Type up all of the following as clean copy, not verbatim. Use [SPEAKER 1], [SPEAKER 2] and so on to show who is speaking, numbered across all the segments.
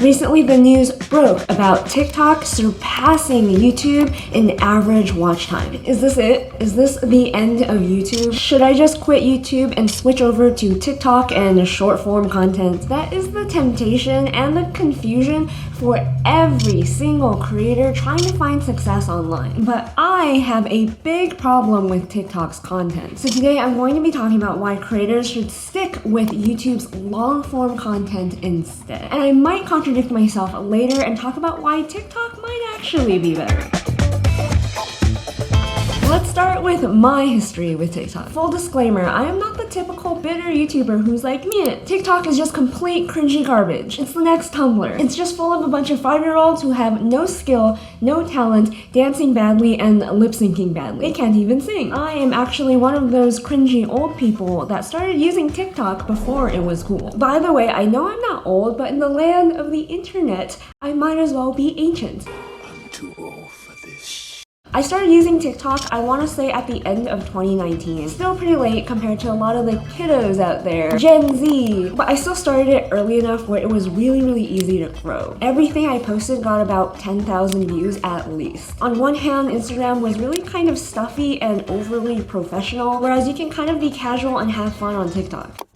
[SPEAKER 1] Recently, the news broke about TikTok surpassing YouTube in average watch time. Is this it? Is this the end of YouTube? Should I just quit YouTube and switch over to TikTok and short form content? That is the temptation and the confusion for every single creator trying to find success online. But I have a big problem with TikTok's content. So today I'm going to be talking about why creators should stick with YouTube's long form content instead. And I might contradict myself later and talk about why TikTok might actually be better. Let's start with my history with TikTok. Full disclaimer, I am not the typical bitter YouTuber who's like, man, TikTok is just complete cringy garbage. It's the next Tumblr. It's just full of a bunch of 5-year-olds who have no skill, no talent, dancing badly, and lip-syncing badly. They can't even sing. I am actually one of those cringy old people that started using TikTok before it was cool. By the way, I know I'm not old, but in the land of the internet, I might as well be ancient.
[SPEAKER 2] I'm too old for this.
[SPEAKER 1] I started using TikTok, I want to say at the end of 2019. Still pretty late compared to a lot of the kiddos out there, Gen Z, but I still started it early enough where it was really easy to grow. Everything I posted got about 10,000 views at least. On one hand, Instagram was really kind of stuffy and overly professional, whereas you can kind of be casual and have fun on TikTok.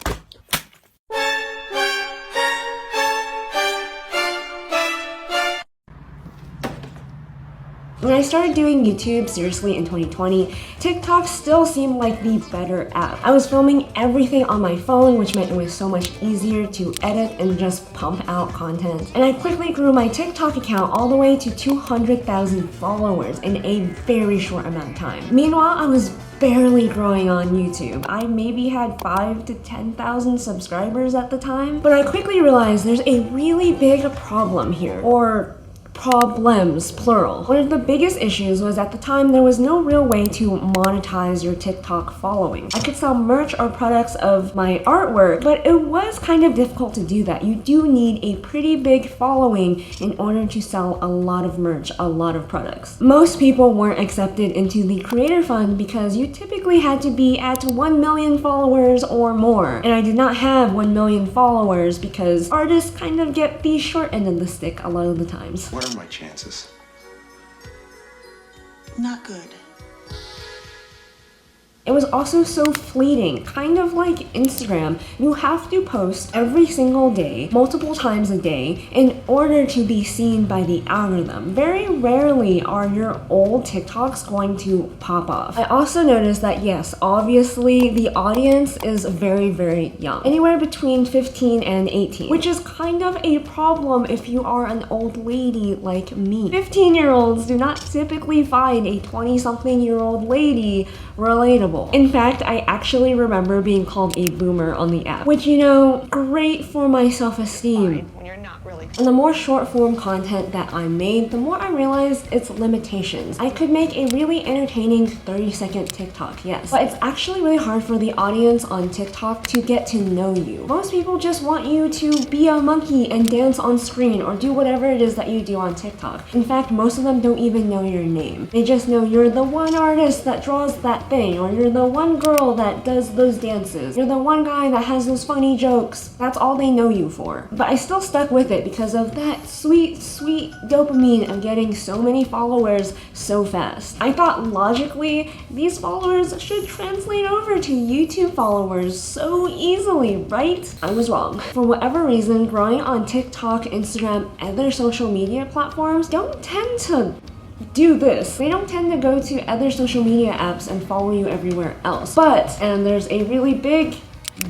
[SPEAKER 1] When I started doing YouTube seriously in 2020, TikTok still seemed like the better app. I was filming everything on my phone, which meant it was so much easier to edit and just pump out content. And I quickly grew my TikTok account all the way to 200,000 followers in a very short amount of time. Meanwhile, I was barely growing on YouTube. I maybe had 5,000 to 10,000 subscribers at the time, but I quickly realized there's a really big problem here, or problems, plural. One of the biggest issues was at the time there was no real way to monetize your TikTok following. I could sell merch or products of my artwork, but it was kind of difficult to do that. You do need a pretty big following in order to sell a lot of merch, a lot of products. Most people weren't accepted into the creator fund because you typically had to be at 1 million followers or more. And I did not have 1 million followers because artists kind of get the short end of the stick a lot of the times.
[SPEAKER 2] What are my chances?
[SPEAKER 3] Not good.
[SPEAKER 1] It was also so fleeting, kind of like Instagram. You have to post every single day, multiple times a day, in order to be seen by the algorithm. Very rarely are your old TikToks going to pop off. I also noticed that yes, obviously the audience is very young. Anywhere between 15 and 18, which is kind of a problem if you are an old lady like me. 15-year-olds do not typically find a 20-something-year-old lady relatable. In fact, I actually remember being called a boomer on the app, which, you know, great for my self-esteem. And the more short form content that I made, the more I realized its limitations. I could make a really entertaining 30-second TikTok, yes, but it's actually really hard for the audience on TikTok to get to know you. Most people just want you to be a monkey and dance on screen or do whatever it is that you do on TikTok. In fact, most of them don't even know your name. They just know you're the one artist that draws that thing, or you're the one girl that does those dances. You're the one guy that has those funny jokes. That's all they know you for. But I still stuck with it because of that sweet dopamine of getting so many followers so fast. I thought logically these followers should translate over to YouTube followers so easily, right? I was wrong. For whatever reason, growing on TikTok, Instagram, other social media platforms don't tend to do this. They don't tend to go to other social media apps and follow you everywhere else. But, and there's a really big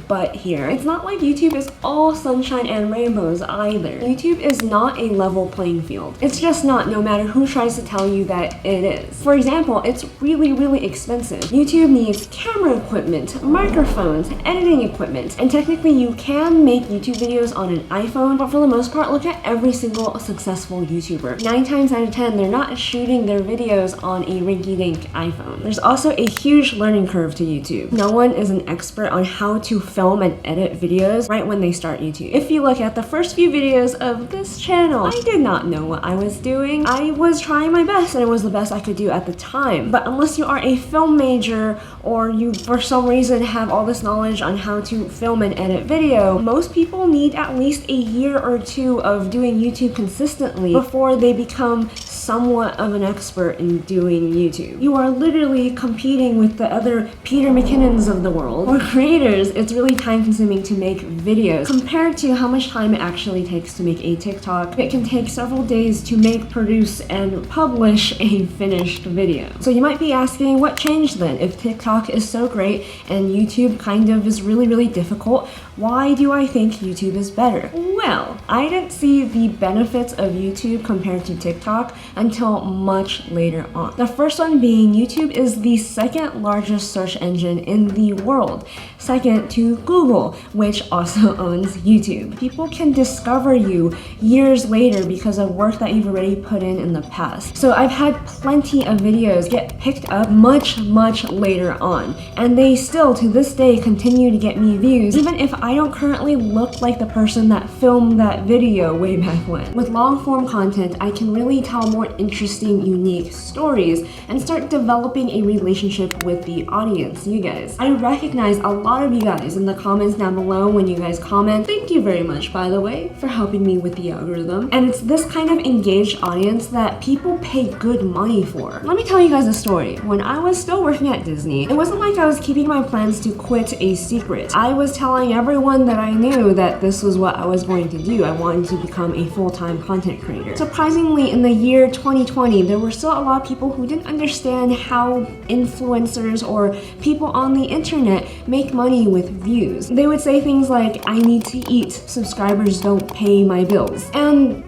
[SPEAKER 1] but here, it's not like YouTube is all sunshine and rainbows either. YouTube is not a level playing field. It's just not, no matter who tries to tell you that it is. For example, it's really expensive. YouTube needs camera equipment, microphones, editing equipment, and technically you can make YouTube videos on an iPhone, but for the most part, look at every single successful YouTuber. 9 times out of 10, they're not shooting their videos on a rinky-dink iPhone. There's also a huge learning curve to YouTube. No one is an expert on how to to film and edit videos right when they start YouTube. If you look at the first few videos of this channel, I did not know what I was doing. I was trying my best and it was the best I could do at the time. But unless you are a film major or you for some reason have all this knowledge on how to film and edit video, most people need at least a year or two of doing YouTube consistently before they become somewhat of an expert in doing YouTube. You are literally competing with the other Peter McKinnons of the world. For creators, it's really time consuming to make videos compared to how much time it actually takes to make a TikTok. It can take several days to make, produce, and publish a finished video. So you might be asking, what changed then? If TikTok is so great and YouTube kind of is really difficult, why do I think YouTube is better? Well, I didn't see the benefits of YouTube compared to TikTok until much later on. The first one being YouTube is the second largest search engine in the world, second to Google, which also owns YouTube. People can discover you years later because of work that you've already put in the past. So I've had plenty of videos get picked up much later on, and they still to this day continue to get me views, even if I don't currently look like the person that filmed that video way back when. With long form content, I can really tell more interesting, unique stories and start developing a relationship with the audience, you guys. I recognize a lot of you guys in the comments down below when you guys comment. Thank you very much, by the way, for helping me with the algorithm. And it's this kind of engaged audience that people pay good money for. Let me tell you guys a story. When I was still working at Disney, it wasn't like I was keeping my plans to quit a secret. I was telling everyone that I knew that this was what I was going to do. I wanted to become a full-time content creator. Surprisingly, in the year 2020, there were still a lot of people who didn't understand how influencers or people on the internet make money with views. They would say things like, I need to eat, subscribers don't pay my bills. And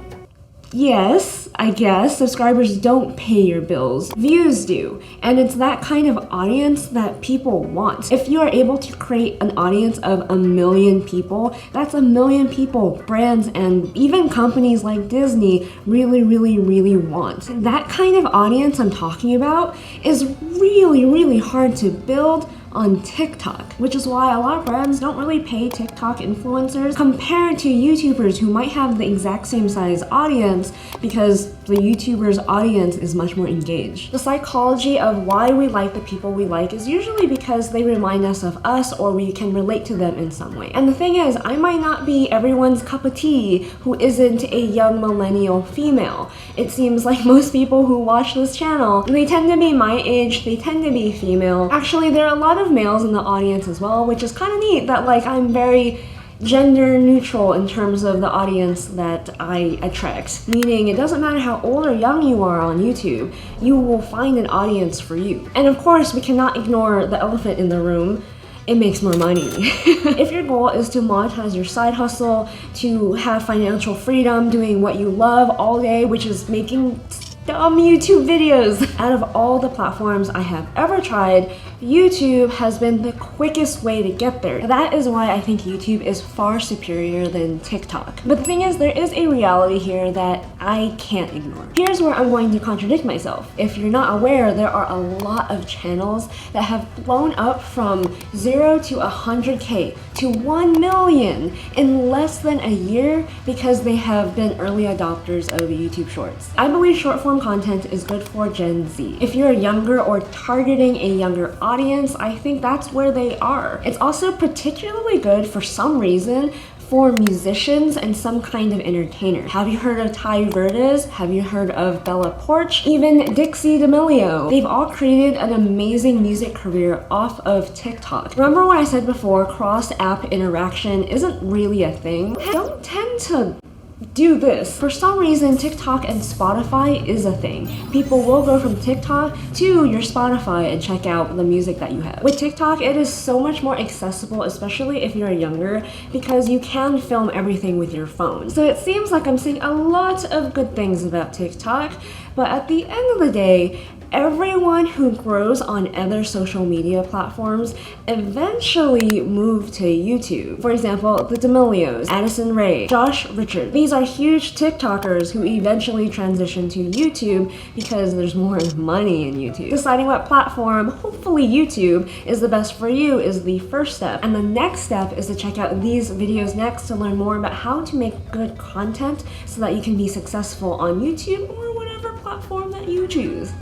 [SPEAKER 1] yes, I guess subscribers don't pay your bills, views do, and it's that kind of audience that people want. If you are able to create an audience of 1 million people, that's 1 million people brands and even companies like Disney really want. That kind of audience I'm talking about is really hard to build on TikTok, which is why a lot of brands don't really pay TikTok influencers compared to YouTubers who might have the exact same size audience because the YouTuber's audience is much more engaged. The psychology of why we like the people we like is usually because they remind us of us or we can relate to them in some way. And the thing is, I might not be everyone's cup of tea who isn't a young millennial female. It seems like most people who watch this channel, they tend to be my age, they tend to be female. Actually, there are a lot of males in the audience as well, which is kind of neat that like I'm very gender neutral in terms of the audience that I attract. Meaning it doesn't matter how old or young you are on YouTube, you will find an audience for you. And of course, we cannot ignore the elephant in the room. It makes more money. If your goal is to monetize your side hustle, to have financial freedom, doing what you love all day, which is making dumb YouTube videos. Out of all the platforms I have ever tried, YouTube has been the quickest way to get there. That is why I think YouTube is far superior than TikTok. But the thing is, there is a reality here that I can't ignore. Here's where I'm going to contradict myself. If you're not aware, there are a lot of channels that have blown up from 0 to 100K to 1 million in less than a year because they have been early adopters of YouTube Shorts. I believe short form content is good for Gen Z. If you're younger or targeting a younger audience, I think that's where they are. It's also particularly good for some reason for musicians and some kind of entertainer. Have you heard of Ty Verdes? Have you heard of Bella Porch? Even Dixie D'Amelio. They've all created an amazing music career off of TikTok. Remember when I said before, cross-app interaction isn't really a thing? I don't tend to do this. For some reason, TikTok and Spotify is a thing. People will go from TikTok to your Spotify and check out the music that you have. With TikTok, it is so much more accessible, especially if you're younger, because you can film everything with your phone. So it seems like I'm saying a lot of good things about TikTok, but at the end of the day, Everyone who grows on other social media platforms eventually move to YouTube. For example, the D'Amelios, Addison Rae, Josh Richard. These are huge TikTokers who eventually transition to YouTube because there's more money in YouTube. Deciding what platform, hopefully YouTube, is the best for you is the first step. And the next step is to check out these videos next to learn more about how to make good content so that you can be successful on YouTube or whatever platform that you choose.